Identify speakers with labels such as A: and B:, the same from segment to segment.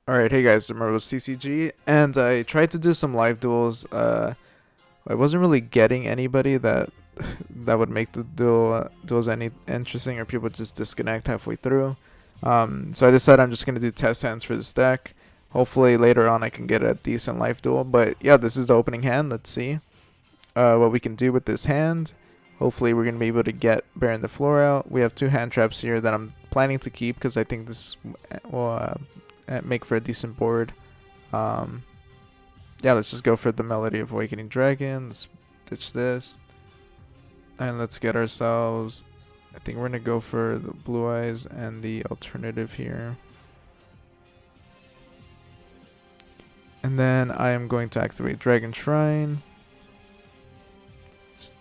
A: Alright, hey guys, tomorrow was CCG, and I tried to do some live duels. I wasn't really getting anybody that would make the duels any interesting, or people just disconnect halfway through. So I decided I'm just gonna do test hands for this deck. Hopefully later on I can get a decent live duel. But yeah, this is the opening hand. Let's see what we can do with this hand. Hopefully we're gonna be able to get Baron the Floor out. We have two hand traps here that I'm planning to keep because I think this will make for a decent board. Um, yeah, let's just go for the Melody of Awakening Dragon. Let's ditch this. And let's get ourselves... I think we're going to go for the Blue Eyes and the alternative here. And then I am going to activate Dragon Shrine.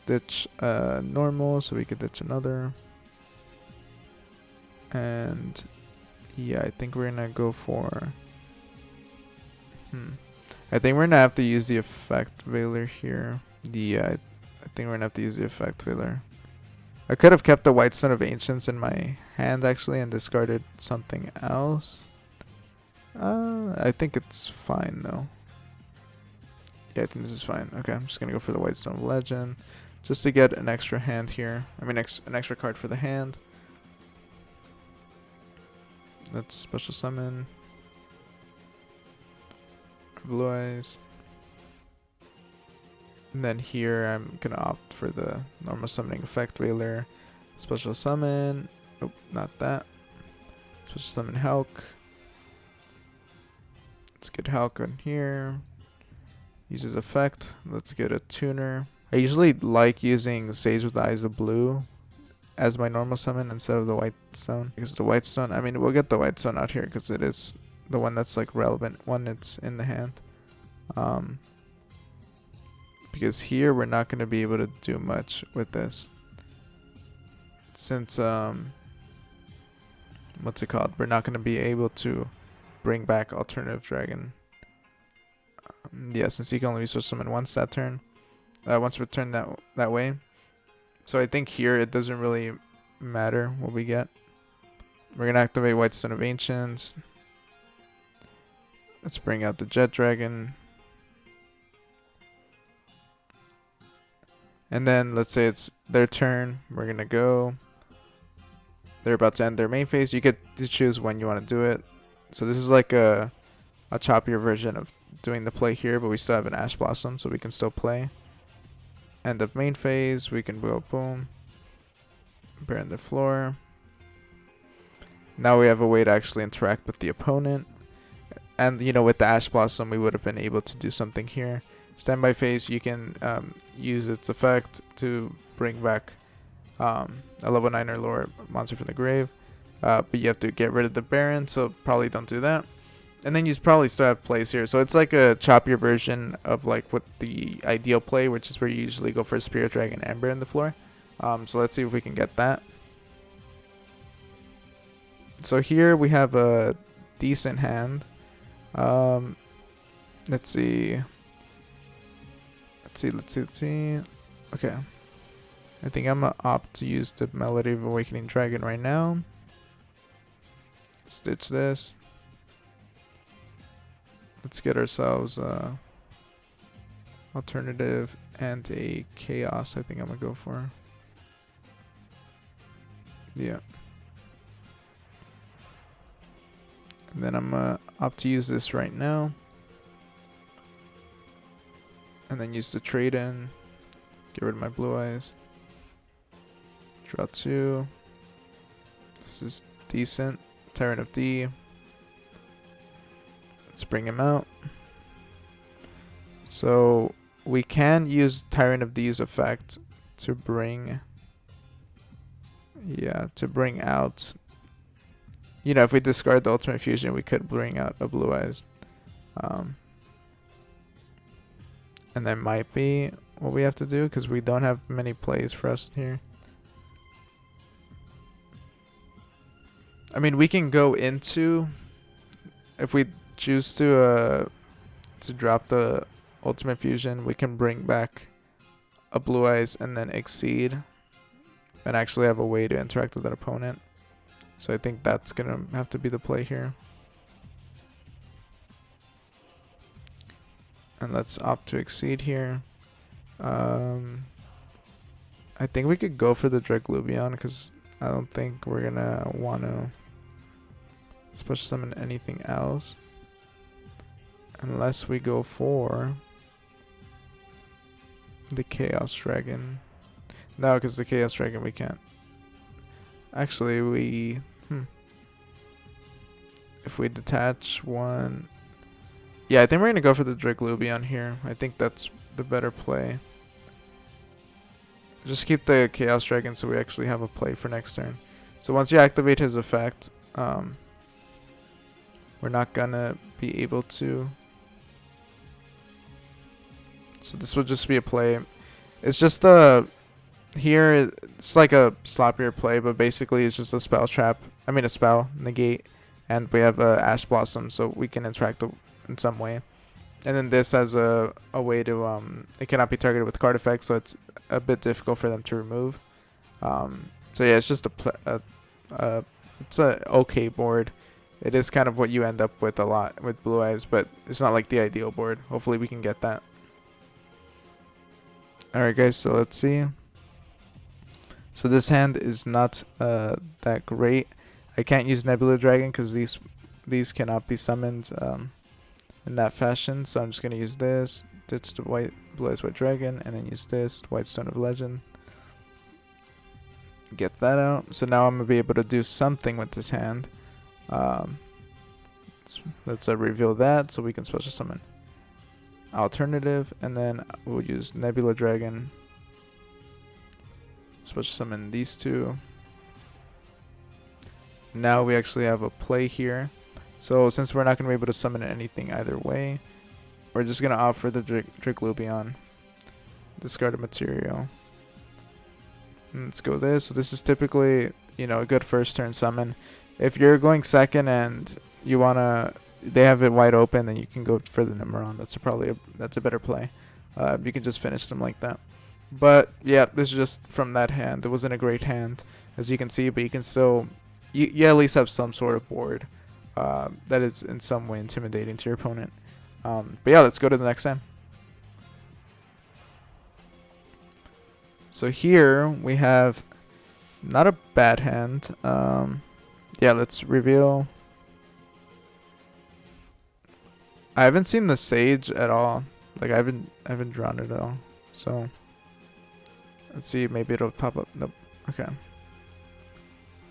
A: Ditch normal so we could ditch another. And yeah, I think we're going to go for... I think we're gonna have to use the effect veiler here. I think we're gonna have to use the effect veiler. I could have kept the White Stone of Ancients in my hand actually and discarded something else. I think it's fine though. Yeah, I think this is fine. Okay, I'm just gonna go for the White Stone of Legend just to get an extra hand here. I mean, an extra card for the hand. Let's special summon Blue Eyes. And then here I'm gonna opt for the normal summoning effect veiler. Special summon. Oh, not that. Special summon Hulk. Let's get Hulk on here. Use his effect. Let's get a tuner. I usually like using Sage with the Eyes of Blue as my normal summon instead of the White Stone. Because the White Stone, I mean, we'll get the White Stone out here because it is the one that's like relevant one that's in the hand. Because here we're not going to be able to do much with this, since what's it called, we're not going to be able to bring back alternative dragon. Yeah, since he can only be switch summon once that turn, once returned that way. So I think here it doesn't really matter what we get. We're going to activate White Stone of Ancients. Let's bring out the Jet Dragon. And then let's say it's their turn. We're going to go. They're about to end their main phase. You get to choose when you want to do it. So this is like a choppier version of doing the play here, but we still have an Ash Blossom, so we can still play. End of main phase. We can go boom. Burn the floor. Now we have a way to actually interact with the opponent. And, you know, with the Ash Blossom, we would have been able to do something here. Standby phase, you can use its effect to bring back a level 9 or lower monster from the grave. But you have to get rid of the Baron, so probably don't do that. And then you probably still have plays here. So it's like a choppier version of like what the ideal play, which is where you usually go for Spirit Dragon and Baron the floor. So let's see if we can get that. So here we have a decent hand. Let's see. Let's see. Okay. I think I'm gonna opt to use the Melody of Awakening Dragon right now. Stitch this. Let's get ourselves alternative and a chaos. I think I'm gonna go for. Yeah. And then I'm gonna opt to use this right now. And then use the trade in. Get rid of my Blue Eyes. Draw 2. This is decent. Tyrant of D. Let's bring him out. So we can use Tyrant of D's effect to bring... Yeah, to bring out... You know, if we discard the Ultimate Fusion, we could bring out a Blue Eyes. And that might be what we have to do because we don't have many plays for us here. I mean, we can go into, if we choose to drop the Ultimate Fusion, we can bring back a Blue Eyes and then Exceed and actually have a way to interact with that opponent. So I think that's going to have to be the play here. And let's opt to exceed here. I think we could go for the Draglubion because I don't think we're gonna want to special summon anything else unless we go for the Chaos Dragon. No, because the Chaos Dragon we can't. Actually, we if we detach one, yeah, I think we're gonna go for the Draglubion here. I think that's the better play. Just keep the Chaos Dragon so we actually have a play for next turn. So once you activate his effect, we're not gonna be able to. So this would just be a play. It's just here it's like a sloppier play, but basically it's just a spell trap. I mean a spell negate, and we have Ash Blossom, so we can interact in some way. And then this has a way to it cannot be targeted with card effects, so it's a bit difficult for them to remove. So yeah, it's just it's a okay board. It is kind of what you end up with a lot with Blue Eyes, but it's not like the ideal board. Hopefully we can get that. Alright guys, so let's see. So this hand is not that great. I can't use Nebula Dragon because these cannot be summoned in that fashion. So I'm just going to use this, ditch the Blue Eyes White Dragon, and then use this, White Stone of Legend. Get that out. So now I'm going to be able to do something with this hand. Let's reveal that so we can special summon Alternative, and then we'll use Nebula Dragon, special summon these two. Now we actually have a play here. So since we're not going to be able to summon anything either way, we're just going to opt for the Draglubion. Discard a material. And let's go this. So this is typically, a good first turn summon. If you're going second and you want to, they have it wide open, then you can go for the Nimron. That's a better play. You can just finish them like that. But yeah, this is just from that hand. It wasn't a great hand, as you can see, but you can still, you at least have some sort of board that is in some way intimidating to your opponent. But yeah, let's go to the next hand. So here we have not a bad hand. Yeah, let's reveal. I haven't seen the Sage at all. Like I haven't drawn it at all. So let's see, maybe it'll pop up. Nope. Okay.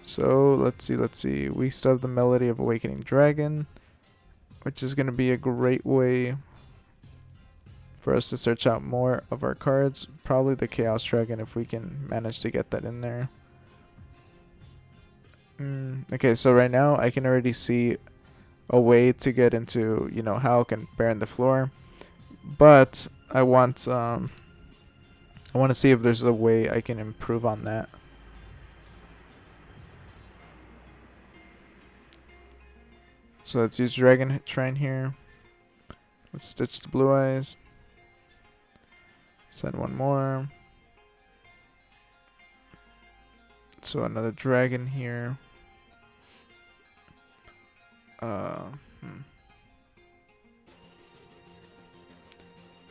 A: So let's see. We still have the Melody of Awakening Dragon, which is gonna be a great way for us to search out more of our cards. Probably the Chaos Dragon if we can manage to get that in there. Okay, so right now I can already see a way to get into, Hulk and Baron the Floor, but I want to see if there's a way I can improve on that. So let's use Dragon Shrine here. Let's stitch the Blue Eyes. Send one more. So another dragon here.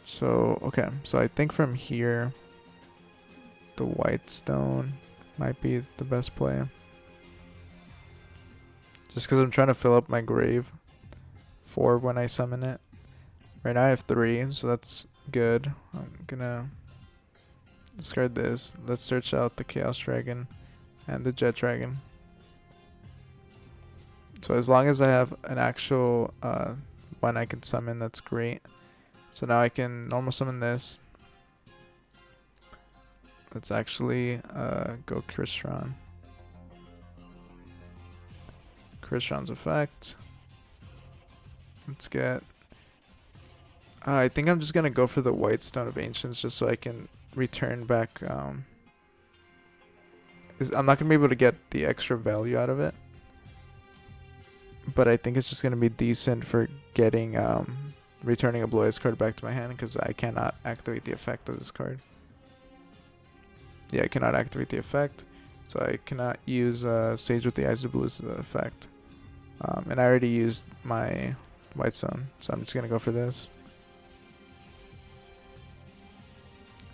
A: So, okay. So I think from here, the White Stone might be the best play. Just because I'm trying to fill up my grave for when I summon it. Right now I have 3, so that's good. I'm gonna discard this. Let's search out the Chaos Dragon and the Jet Dragon. So as long as I have an actual one I can summon, that's great. So now I can normal summon this. Let's actually go Crystron. Crystron's effect. Let's get... I think I'm just going to go for the White Stone of Ancients just so I can return back... I'm not going to be able to get the extra value out of it. But I think it's just going to be decent for getting... returning a Blue Eyes card back to my hand because I cannot activate the effect of this card. Yeah, I cannot activate the effect. So I cannot use Sage with the Eyes of Blue's effect. And I already used my White Stone. So I'm just going to go for this.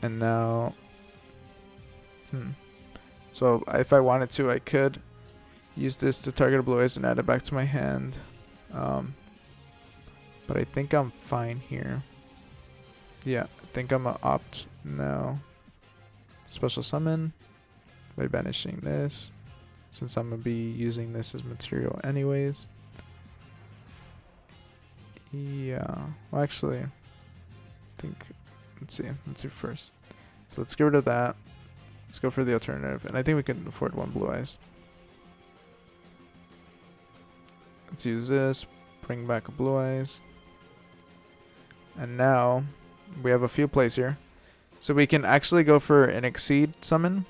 A: And now, so if I wanted to, I could use this to target a blue eyes and add it back to my hand. But I think I'm fine here. Yeah, I think I'm gonna opt now. Special summon by banishing this, since I'm gonna be using this as material anyways. Yeah, well actually, I think, let's see first. So let's get rid of that. Let's go for the alternative, and I think we can afford one blue eyes. Let's use this, bring back a blue eyes. And now, we have a few plays here. So we can actually go for an exceed summon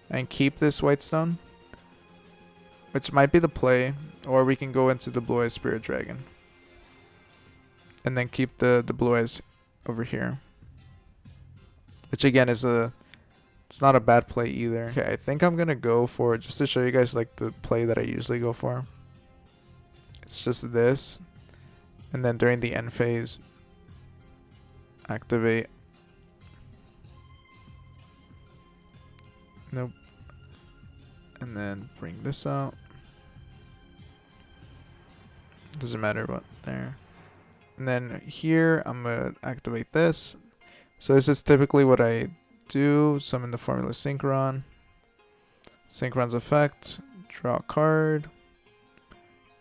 A: and keep this white stone, which might be the play, or we can go into the blue eyes spirit dragon and then keep the blue eyes over here, which again is it's not a bad play either. Okay, I think I'm gonna go for, just to show you guys like the play that I usually go for, it's just this, and then during the end phase activate. Nope. And then bring this out. Doesn't matter what there. And then here I'm gonna activate this. So this is typically what I do. Summon the Formula Synchron. Synchron's effect. Draw a card.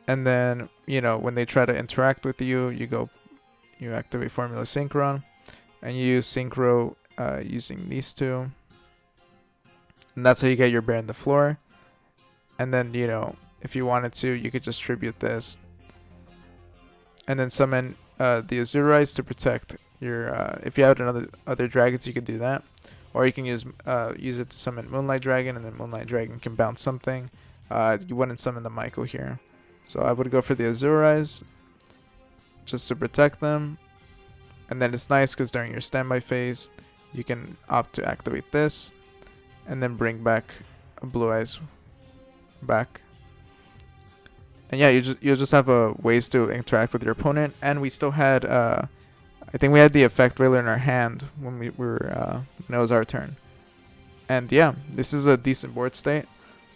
A: And then, you know, when they try to interact with you, you activate Formula Synchron. And you use Synchro using these two. And that's how you get your bear on the floor. And then, you know, if you wanted to, you could just tribute this. And then summon the Azurites to protect your, if you had other dragons, you could do that. Or you can use it to summon Moonlight Dragon, and then Moonlight Dragon can bounce something. You wouldn't summon the Michael here. So I would go for the Azurites, just to protect them. And then it's nice because during your standby phase, you can opt to activate this. And then bring back a blue eyes back. And yeah, you'll just have ways to interact with your opponent. And we still had I think we had the effect Railer in our hand when when it was our turn. And yeah, this is a decent board state.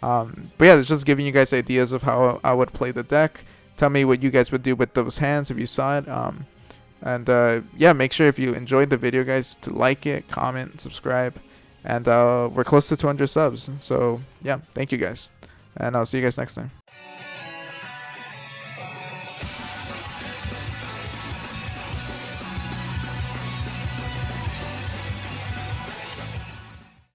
A: But yeah, it's just giving you guys ideas of how I would play the deck. Tell me what you guys would do with those hands if you saw it. And yeah, make sure if you enjoyed the video, guys, to like it, comment, subscribe. And we're close to 200 subs. So yeah, thank you guys. And I'll see you guys next time.